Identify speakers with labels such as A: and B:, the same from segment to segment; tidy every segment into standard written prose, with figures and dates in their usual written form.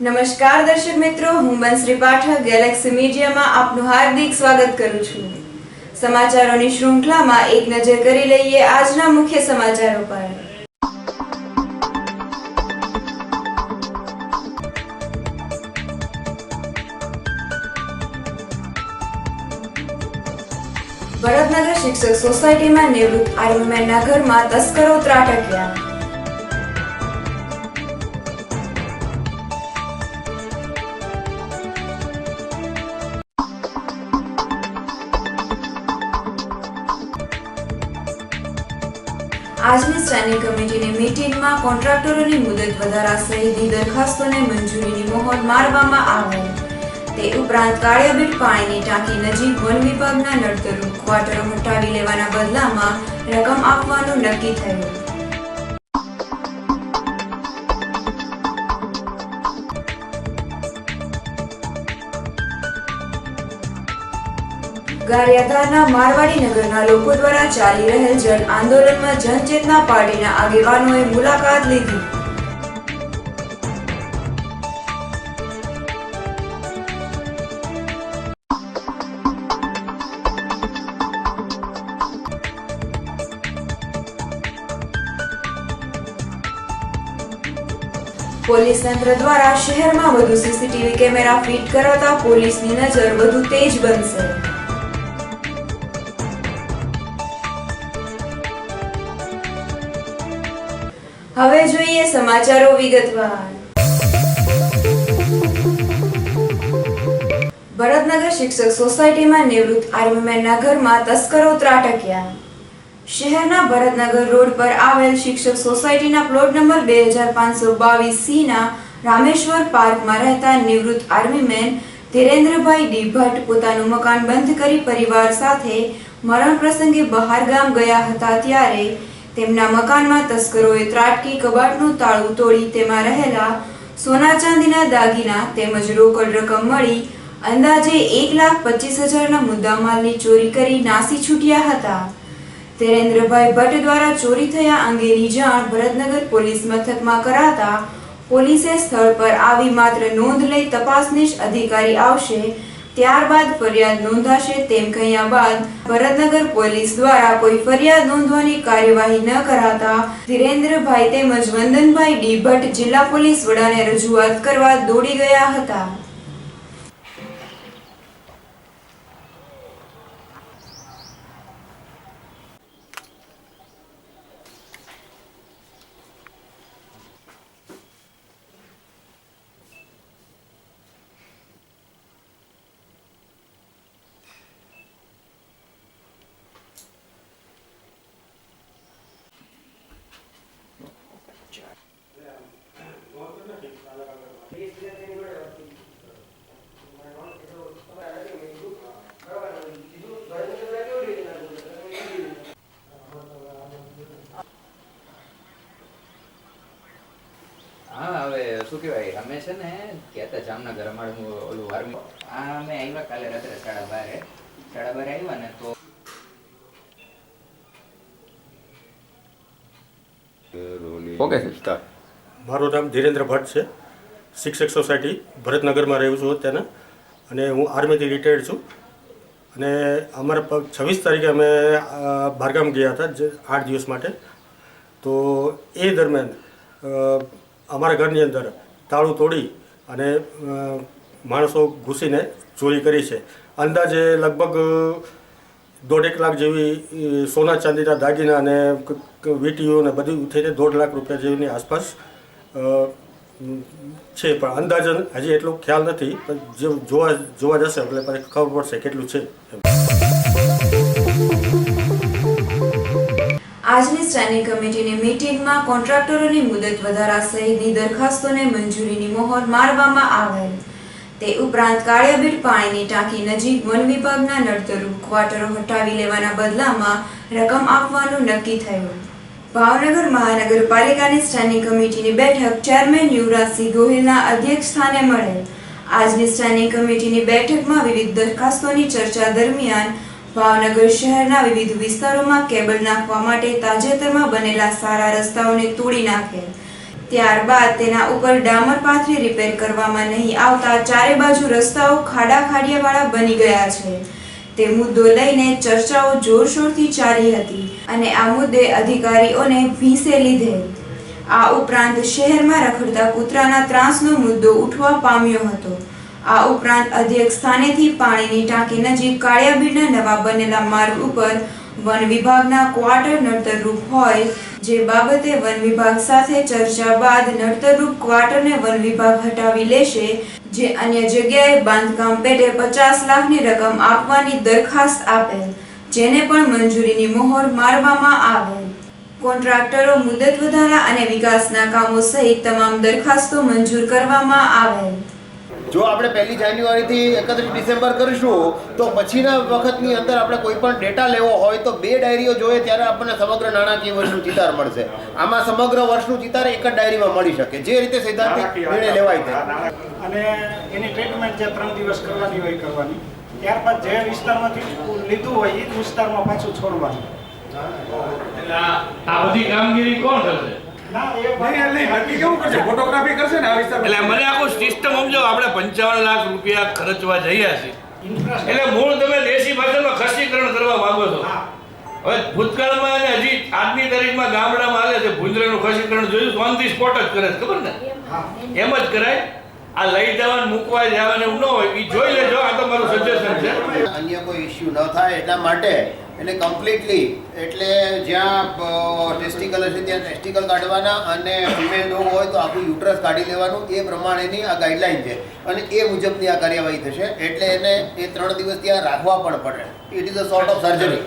A: નમસ્કાર દર્શક મિત્રો, હું બંસરી પાઠક ગેલેક્સી મીડિયામાં આપનું હાર્દિક સ્વાગત કરું છું। સમાચારોની શ્રૃંખલામાં એક નજર કરી લઈએ આજના મુખ્ય સમાચારો પર। ભરતનગર શિક્ષક સોસાયટીમાં નિવૃત્ત આર્મીમેનના ઘરમાં તસ્કરો ત્રાટક્યા। આજની સ્ટેન્ડિંગ કમિટીની મીટિંગમાં કોન્ટ્રાક્ટરોની મુદત વધારા સહિતની દરખાસ્તોને મંજૂરીની મહોર મારવામાં આવેલ। તે ઉપરાંત કાળિયાબીડ પાણીની ટાંકી નજીક વન વિભાગના નડતરરૂપ ક્વાર્ટરો હટાવી લેવાના બદલામાં રકમ આપવાનું નક્કી થયું। ગારિયાધારના મારવાડી નગરના લોકો દ્વારા ચાલી રહેલ જન આંદોલનમાં જનચેતના પાર્ટીના આગેવાનોએ મુલાકાત લીધી। પોલીસ તંત્ર દ્વારા શહેરમાં વધુ સીસીટીવી કેમેરા ફિટ કરાતા પોલીસની નજર વધુ તેજ બનશે। હવે જોઈએ સમાચારો વિગતવાર। ભરતનગર શિક્ષક સોસાયટીમાં નિવૃત્ત આર્મીમેનના ઘરમાં તસ્કરો ત્રાટક્યા। શહેરના ભરતનગર રોડ પર આવેલ શિક્ષક સોસાયટીના પ્લોટ નંબર 2522C ના રામેશ્વર પાર્કમાં રહેતા નિવૃત્ત આર્મીમેન ધીરેન્દ્રભાઈ ડી ભટ્ટ પોતાનું મકાન બંધ કરી પરિવાર સાથે મરણ પ્રસંગે બહાર ગામ ગયા હતા ત્યારે તેમના મકાનમાં તસ્કરોએ ત્રાટકી કબાટનું તાળું તોડી તેમાં રહેલા સોના ચાંદીના દાગીના તેમજ રોકડ રકમ મળી અંદાજે 1,25,000ના મુદ્દામાલની ચોરી કરી નાસી છૂટ્યા હતા। ધીરેન્દ્રભાઈ ભટ્ટ દ્વારા ચોરી થયા અંગેની જાણ ભરતનગર પોલીસ મથકમાં કરાતા પોલીસે સ્થળ પર આવી માત્ર નોંધ લઈ તપાસનીશ અધિકારી આવશે ત્યારબાદ ફરિયાદ નોંધાશે તેમ કહ્યા બાદ ભરતનગર પોલીસ દ્વારા કોઈ ફરિયાદ નોંધવાની કાર્યવાહી ન કરાતા ધીરેન્દ્રભાઈ તેમજ વંદનભાઈ ડી ભટ્ટ જિલ્લા પોલીસ વડાને રજૂઆત કરવા દોડી ગયા હતા।
B: હા હવે શું કહેવાય અમે છે ને કહેતા જામનગર અમારું ઓલું આર્મી અમે આવ્યા કાલે રાત્રે 12:30 આવ્યા ને તો
C: ઓકે મારું નામ ધીરેન્દ્ર ભટ્ટ છે। શિક્ષક સોસાયટી ભરતનગરમાં રહું છું અત્યારના અને હું આર્મીથી રિટાયર્ડ છું અને અમારા 26 તારીખે અમે બહારગામ ગયા હતા 8 દિવસ માટે। તો એ દરમિયાન અમારા ઘરની અંદર તાળું તોડી અને માણસો ઘૂસીને ચોરી કરી છે। અંદાજે લગભગ 1.5 લાખ જેવી સોના ચાંદીના દાગીના અને વીટીઓ ને બધું થઈને 1.5 લાખ રૂપિયા જેવીની આસપાસ છે, પણ અંદાજન હજી એટલો ખ્યાલ નથી, પણ જે જોવા જશે એટલે પછી ખબર પડશે કેટલું છે।
A: આજની સ્ટેન્ડિંગ કમિટીની મીટિંગમાં કોન્ટ્રાક્ટરોની મુદત વધારા સહિતની દરખાસ્તોને મંજૂરીની મહોર મારવામાં આવેલ। તે ઉપરાંત કાળિયાબીડ પાણીની ટાંકી નજીક વન વિભાગના નડતરરૂપ ક્વાર્ટરો હટાવી લેવાના બદલામાં રકમ આપવાનું નક્કી થયું। ભાવનગર મહાનગરપાલિકાની સ્ટેન્ડિંગ કમિટીની બેઠક ચેરમેન યુવરાજસિંહ ગોહિલના અધ્યક્ષ સ્થાને મળેલ। આજની સ્ટેન્ડિંગ કમિટીની બેઠકમાં વિવિધ દરખાસ્તોની ચર્ચા દરમિયાન ભાવનગર શહેરના વિવિધ વિસ્તારોમાં કેબલ નાખવા માટે તાજેતરમાં બનેલા સારા રસ્તાઓને તોડી નાખેલ ત્યારબાદ તેના ઉપર ડામર પાથરી રિપેર કરવામાં નહીં આવતા ચારે બાજુ રસ્તાઓ ખાડા ખાડિયાવાળા બની ગયા છે. તે મુદ્દો લઈને ચર્ચાઓ જોરશોરથી ચાલી હતી અને આ મુદ્દે અધિકારીઓને ભીંસે લીધેલ. આ ઉપરાંત શહેરમાં રખડતા કૂતરાના ત્રાસનો મુદ્દો ઉઠવા પામ્યો હતો. આ ઉપરાંત અધ્યક્ષ સ્થાનેથી પાણીની ટાંકી નજીક કાળિયાબીડના નવા બનેલા માર્ગ ઉપર વન વિભાગના ક્વાર્ટર નડતરરૂપ હોય, જે બાબતે વન વિભાગ સાથે ચર્ચા બાદ નડતરરૂપ ક્વાર્ટરને વન વિભાગ હટાવી લેશે, જે અન્ય જગ્યાએ બાંધકામ પેટે 50 લાખની રકમ આપવાની દરખાસ્ત આપેલ, જેને પણ મંજૂરીની મહોર મારવામાં આવેલ. કોન્ટ્રાક્ટરો મુદત વધારા અને વિકાસના કામો સહિત તમામ દરખાસ્તો મંજૂર કરવામાં આવેલ.
D: જો આપણે 1 જાન્યુઆરીથી 31 ડિસેમ્બર કરીશું તો પછીના વખતની અંદર આપણે કોઈ પણ ડેટા લેવો હોય તો 2 ડાયરીઓ જોઈએ ત્યારે આપણને સમગ્ર નાણાકીય વર્ષનું ચિતાર મળશે. આમાં સમગ્ર વર્ષનું ચિતાર એક જ ડાયરીમાં મળી શકે, જે રીતે સૈદ્ધાંતિક નિર્ણય લેવાય છે.
E: અને એની ટ્રીટમેન્ટ જે 3 દિવસ કરવાની હોય કરવાની, ત્યારબાદ જે વિસ્તારમાંથી લીધું હોય એ જ વિસ્તારમાં પાછું છોડવાનું.
F: એટલે આ બધી કામગીરી કોણ કરશે? એટલે મને આખું સિસ્ટમ સમજો. આપણે 55 લાખ રૂપિયા ખર્ચવા જઈએ છીએ, એટલે મૂળ તમે દેશી ભાષામાં ખસીકરણ કરવા માંગો છો. હવે ભૂતકાળમાં અને હજી આજની તારીખમાં ગામડામાં હાલે છે ભૂંજરાનું ખસીકરણ જોયું તો ઓન ધી સ્પોટ જ કરે છે, ખબર ને? એમ જ કરાય. આ લઈ જવાનું મૂકવા જવાનું એવું ન હોય, એ જોઈ લેજો. આ તો મારું સજેશન છે.
D: અન્ય કોઈ ઇસ્યુ ન થાય એટલા માટે એને કમ્પ્લીટલી, એટલે જ્યાં ટેસ્ટિકલ હશે ત્યાં ટેસ્ટિકલ કાઢવાના અને ફિમેલ ડોગ હોય તો આખું યુટ્રસ કાઢી લેવાનું. એ પ્રમાણેની આ ગાઈડલાઈન છે અને એ મુજબની આ કાર્યવાહી થશે. એટલે એને એ 3 દિવસ ત્યાં રાખવા પણ પડે. It is a sort of surgery.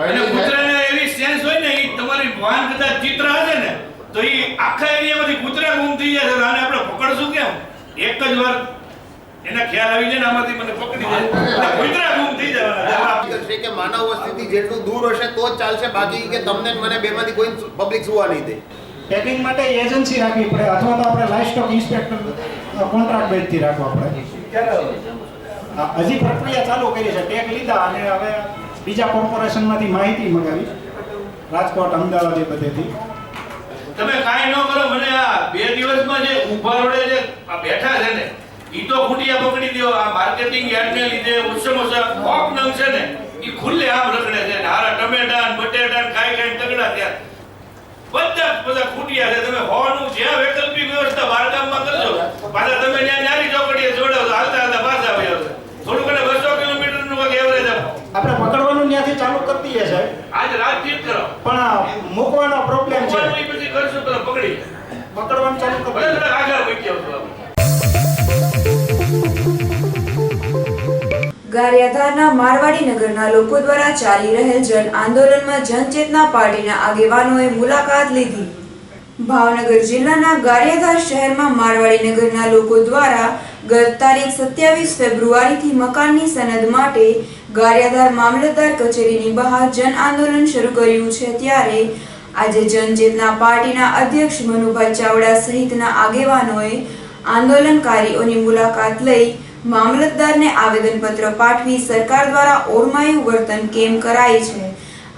F: અને કૂતરાને એવી સેન્સ હોય ને, એ તમારી વાન કદાચ ચિત્ર હશે ને તો એ આખા એરિયામાંથી કૂતરા ગુમ થઈ જાય છે. આને આપણે પકડશું કેમ? એક જ વાર એના ખ્યાલ આવી જાય ને આમાંથી મને પકડી જાય, કૂતરા ગુમ થઈ જવાના
D: છે કે માનવ વસ્તીથી જેટલું દૂર હશે તો જ ચાલશે, બાકી કે તમને મને બેમાંથી કોઈ પબ્લિક સુવા નહીં દે.
E: ટેગિંગ માટે એજન્સી રાખવી પડે અથવા તો આપણે લાઇફ સ્ટોક ઇન્સ્પેક્ટર કોન્ટ્રાક્ટ બેઝથી રાખવા પડે. હજી પ્રક્રિયા ચાલુ કરી છે. ટેગ લીધા અને હવે બીજા કોર્પોરેશનમાંથી માહિતી મંગાવી, રાજકોટ, અમદાવાદ, એ બધેથી.
F: તમે કાંઈ ન કરો, મને આ 2 દિવસમાં જે ઊભા રોડે જે આ બેઠા છે ને ઈ તો ખૂટિયા પકડી દો. આ માર્કેટિંગ યાર્ડને લીધે ઓછામાં ઓછા કોક નંગ છે ને ઈ ખુલ્લે આમ રખડે છે. હારા ટમેટા ને બટેટા ને ખાઈ તગડા ત્યાં બધા ખૂટિયા છે. તમે હોવાનું જ્યાં વૈકલ્પિક વ્યવસ્થા બારગામમાં કરજો, પાછા તમે ત્યાં નાની ચોકડીએ જોડાવ હાલતા હાલતા પાછા આવી આવશે. થોડું ઘણે 200 કિલોમીટરનું કંઈક એવરેજ આપો.
E: આપણે પકડવાનું ત્યાંથી ચાલુ કરી દઈએ સાહેબ,
F: આજ રાતથી જ કરો.
E: પણ મૂકવાનો પ્રોબ્લેમ છે.
F: પછી કરશું તો પકડી
E: પકડવાનું ચાલુ કરી દઈએ.
F: આગળ મૂકી આવશું.
A: ગારિયાધારના મારવાડી નગરના લોકો દ્વારા ચાલી રહેલ જન આંદોલનમાં જનચેતના પાર્ટીના આગેવાનોએ મુલાકાત લીધી. ભાવનગર જિલ્લાના ગારિયાધાર શહેરમાં મારવાડી નગરના લોકો દ્વારા ગત તારીખ 27 ફેબ્રુઆરીથી મકાનની સનદ માટે ગારિયાધાર મામલતદાર કચેરીની બહાર જન આંદોલન શરૂ કર્યું છે. ત્યારે આજે જનચેતના પાર્ટીના અધ્યક્ષ મનુભાઈ ચાવડા સહિતના આગેવાનોએ આંદોલનકારીઓની મુલાકાત લઈ મામલતદારને આવેદનપત્ર પાઠવી સરકાર દ્વારા ઓરમાયું વર્તન કેમ કરાય છે,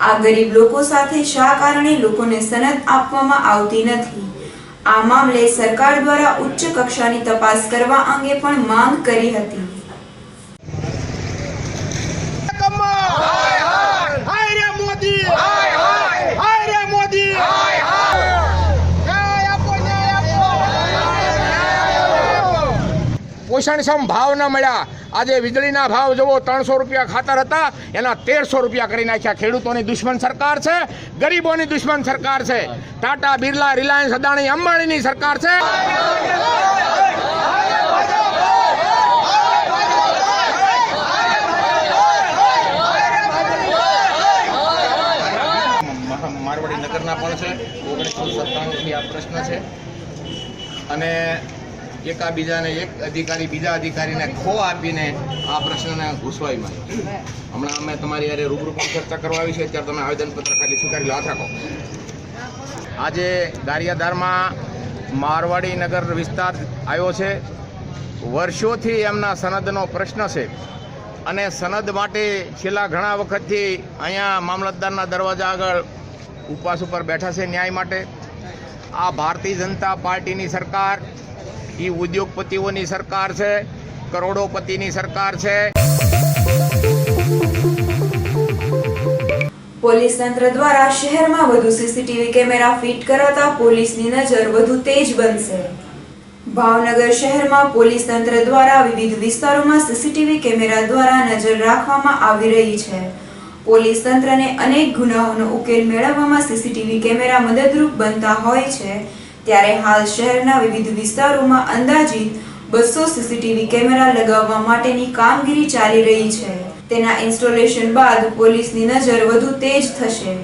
A: આ ગરીબ લોકો સાથે શા કારણે લોકોને સનદ આપવામાં આવતી નથી, આ મામલે સરકાર દ્વારા ઉચ્ચ કક્ષાની તપાસ કરવા અંગે પણ માંગ કરી હતી.
G: પોષણક્ષમ ભાવ ન મળ્યા. આજે વીજળીના ભાવ જુઓ, 300 રૂપિયા ખાતર હતા એના 1300 રૂપિયા કરી નાખ્યા. ખેડૂતોની દુશ્મન સરકાર છે, ગરીબોની દુશ્મન સરકાર છે. ટાટા, બિરલા, રિલાયન્સ, અદાણી, અંબાણીની સરકાર છે. મારવાડી નગરના પણ છે. 1997થી આ પ્રશ્ન છે અને એક અધિકારી બીજા અધિકારીને ખો આપીને આ પ્રશ્નને ઘૂસવાઈ માંગે. હમણાં અમે તમારી યારે રૂબરૂ પણ ચર્ચા કરવા આવી છે, ત્યારે તમે આવેદનપત્ર ખાલી સ્વીકારી લો. હાથ રાખો. આજે ગારિયાધારમાં મારવાડી નગર વિસ્તાર આવ્યો છે. વર્ષોથી એમના સનદનો પ્રશ્ન છે અને સનદ માટે છેલ્લા ઘણા વખતથી અહીંયા મામલતદારના દરવાજા આગળ ઉપવાસ ઉપર બેઠા છે ન્યાય માટે. આ ભારતીય જનતા પાર્ટીની સરકાર એ ઉદ્યોગપતિઓની સરકાર છે, કરોડોપતિની સરકાર છે.
A: પોલીસ તંત્ર દ્વારા શહેરમાં વધુ સીસીટીવી કેમેરા ફિટ કરાતા પોલીસની નજર વધુ તેજ બનશે. ભાવનગર શહેરમાં પોલીસ તંત્ર દ્વારા વિવિધ વિસ્તારોમાં સીસીટીવી કેમેરા દ્વારા નજર રાખવામાં આવી રહી છે. પોલીસ તંત્રને અનેક ગુનાઓનો ઉકેલ મેળવવામાં સીસીટીવી કેમેરા મદદરૂપ બનતા હોય છે. ત્યારે હાલ શહેરના વિવિધ વિસ્તારોમાં અંદાજિત 200 સીસીટીવી કેમેરા લગાવવા માટેની કામગીરી ચાલી રહી છે. તેના ઇન્સ્ટોલેશન બાદ પોલીસની નજર વધુ તેજ થશે.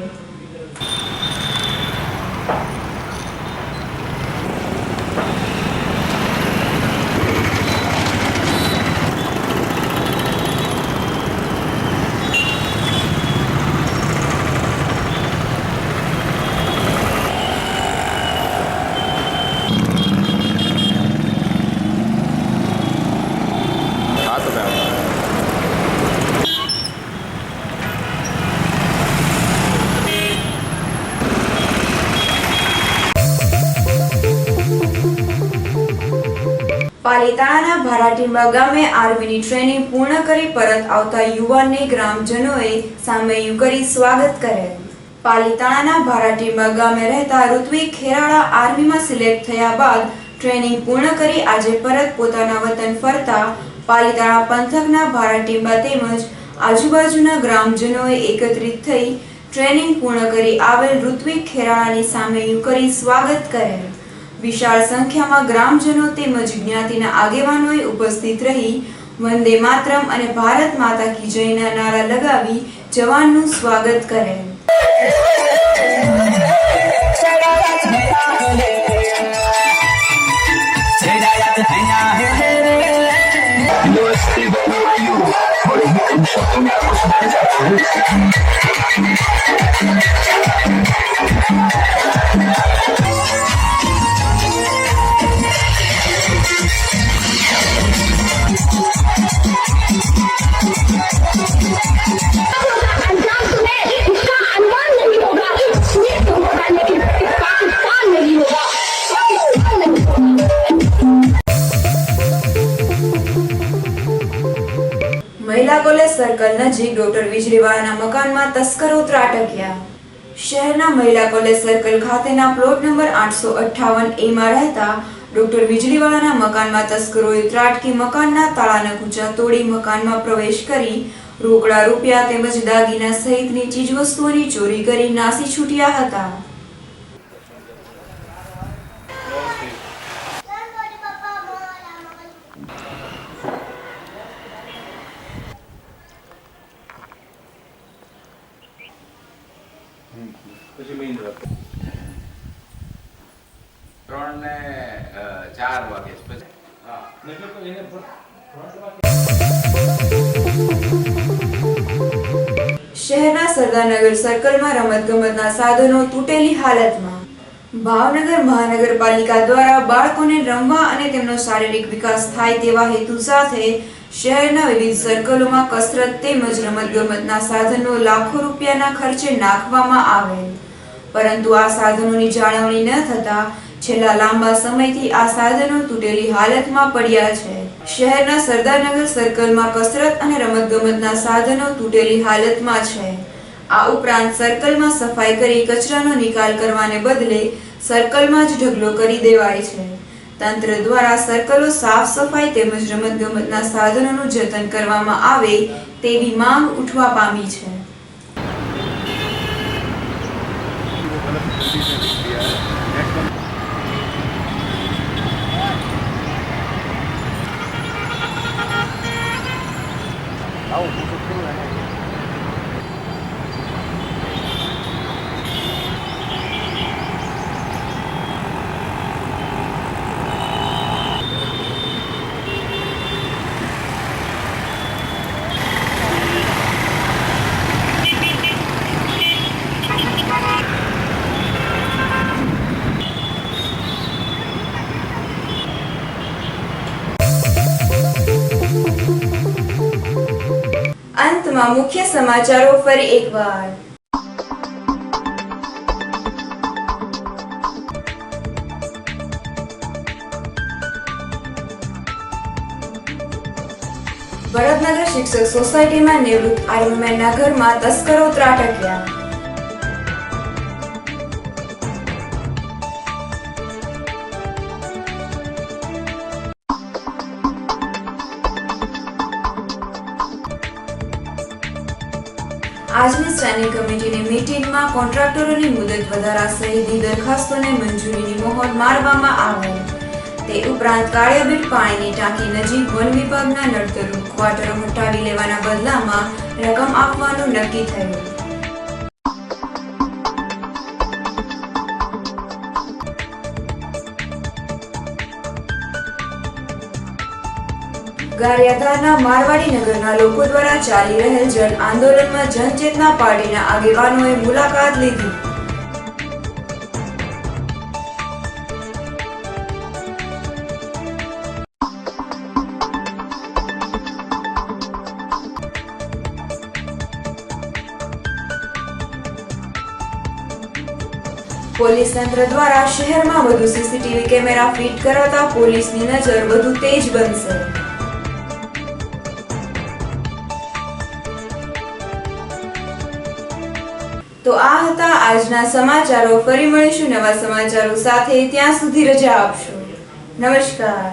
A: પાલીતાણાના ભારાટીંબા ગામે આર્મીની ટ્રેનિંગ પૂર્ણ કરી પરત આવતા યુવાનને ગ્રામજનોએ સામૈયું કરી સ્વાગત કરેલ. પાલીતાણાના ભારાટીંબા ગામે રહેતા ઋત્વિક ખેરાળા આર્મીમાં સિલેક્ટ થયા બાદ ટ્રેનિંગ પૂર્ણ કરી આજે પરત પોતાના વતન ફરતા પાલીતાણા પંથકના ભારાટીંબા તેમજ આજુબાજુના ગ્રામજનોએ એકત્રિત થઈ ટ્રેનિંગ પૂર્ણ કરી આવેલ ઋત્વિક ખેરાળાની સામૈયું કરી સ્વાગત કરેલ. વિશાળ સંખ્યામાં ગ્રામજનો તેમજ જ્ઞાતિના આગેવાનોએ ઉપસ્થિત રહી વંદે માતરમ અને ભારત માતા કી જયના નારા લગાવી જવાનનું સ્વાગત કરેલ. મહિલા કોલેજ સર્કલ નજીક ડોક્ટર વીજળીવાળાના મકાનમાં તસ્કરો ત્રાટક્યા. શહેરના મહિલા કોલેજ સર્કલ ખાતેના પ્લોટ નંબર 858A માં રહેતા ડોક્ટર વીજળીવાળાના મકાનમાં તસ્કરોએ ત્રાટકી મકાનના તાળાના કૂંચા તોડી મકાનમાં પ્રવેશ કરી રોકડા રૂપિયા તેમજ દાગીના સહિતની ચીજવસ્તુઓની ચોરી કરી નાસી છૂટ્યા હતા.
B: ત્રણ ને 4 વાગે
A: શહેરના સરદારનગર સર્કલમાં રમતગમતના સાધનો તૂટેલી હાલતમાં. ભાવનગર મહાનગરપાલિકા દ્વારા બાળકોને રમવા અને તેમનો શારીરિક વિકાસ થાય તેવા હેતુ સાથે શહેરના વિવિધ સર્કલોમાં કસરત તેમજ રમતગમતના સાધનો લાખો રૂપિયાના ખર્ચે નાખવામાં આવેલ. પરંતુ આ સાધનોની જાળવણી ન થતા છેલ્લા લાંબા સમયથી આ સાધનો તૂટેલી હાલતમાં પડ્યા છે. શહેરના સરદારનગર સર્કલમાં કસરત અને રમતગમતના સાધનો તૂટેલી હાલતમાં છે. આ ઉપરાંત સર્કલમાં સફાઈ કરી કચરાનો નિકાલ કરવાને બદલે સર્કલમાં જ ઢગલો કરી દેવાય છે. તંત્ર દ્વારા સર્કલો સાફ સફાઈ તેમજ રમતગમતના સાધનોનું જતન કરવામાં આવે તેવી માંગ ઉઠવા પામી છે. અંતમાં મુખ્ય સમાચારો ફરી એકવાર. ભરતનગર શિક્ષક સોસાયટીમાં નિવૃત્ત આર્મીમેનના ઘરમાં તસ્કરો ત્રાટક્યા. આજની સ્ટેન્ડિંગ કમિટીની મીટિંગમાં કોન્ટ્રાક્ટરોની મુદત વધારા સહિતની દરખાસ્તોને મંજૂરીની મહોર મારવામાં આવેલ. તે ઉપરાંત કાળિયાબીડ પાણીની ટાંકી નજીક વન વિભાગના નડતરરૂપ ક્વાર્ટરો હટાવી લેવાના બદલામાં રકમ આપવાનું નક્કી થયું. ગારિયાધારના મારવાડી નગરના લોકો દ્વારા ચાલી રહેલ જન આંદોલનમાં જનચેતના પાર્ટીના આગેવાનોએ મુલાકાત લીધી. પોલીસ તંત્ર દ્વારા શહેરમાં વધુ સીસીટીવી કેમેરા ફિટ કરાતા પોલીસની નજર વધુ તેજ બનશે. તો આ હતા આજના સમાચારો. ફરી મળીશું નવા સમાચારો સાથે. ત્યાં સુધી રજા આપશો. નમસ્કાર.